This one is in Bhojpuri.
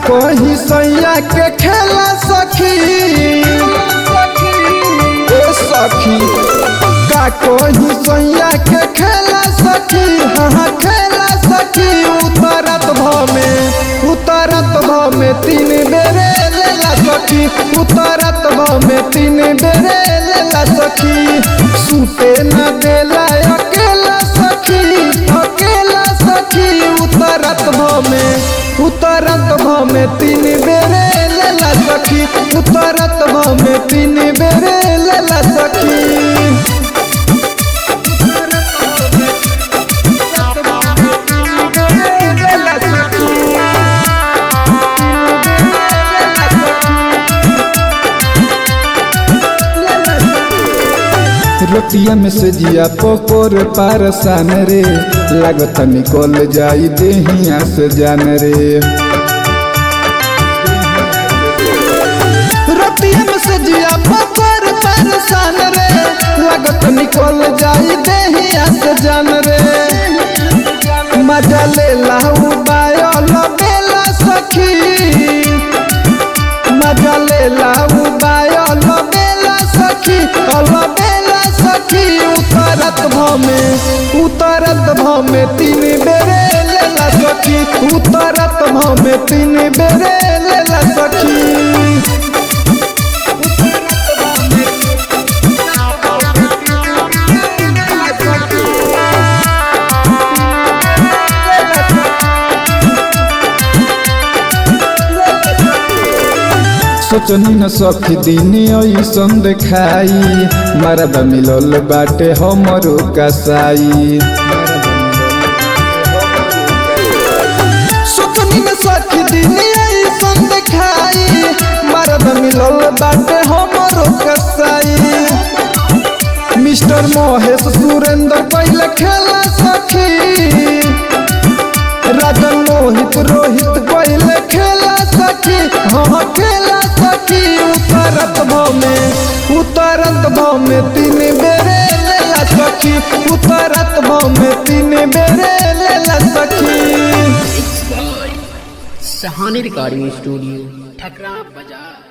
कहीं सैया के खेला सखी ए सखी का कहीं सैया के खेला सखी हाँ खेला सखी उतरत भमे 3 बेरे लेला सखी उतरत भमे 3 बेरे लेला सखी सूते न देला अकेला सखी उतरत भमे 3 बेरे लेला सखी उतरत भमे 3 बेरे लेला सखी। रोटिया में से जिया पोपोर पारसान रे लागत निकल जाई देहिया से जान रे रोटिया में से जिया पोपोर पारसान रे लागत निकल जाई देहिया से जान रे मजा ले लाऊ बायल बेला सखी मजा ले लाऊ बायल बेला सखी उतरत भमे 3 बेरे लेला सखी उतरत भमे 3 बेरे लेला सखी। सोचनी न सखी दिन ऐसन देखाई मरद मिलल बाटे हमरो कसाई सोचनी न सखी दिन ऐसन देखाई मरद मिलल बाटे हमरो कसाई मिस्टर महेश सुरेंद्र पहले खेला सखी राजन मोहित रोहित पहले खेला सखी हाँ खेला उतरत भमे 3 बेरे लेला सखी उतरत भमे 3 बेरे लेला सखी। सहानी रिकॉर्डिंग स्टूडियो ठकरा बाजार।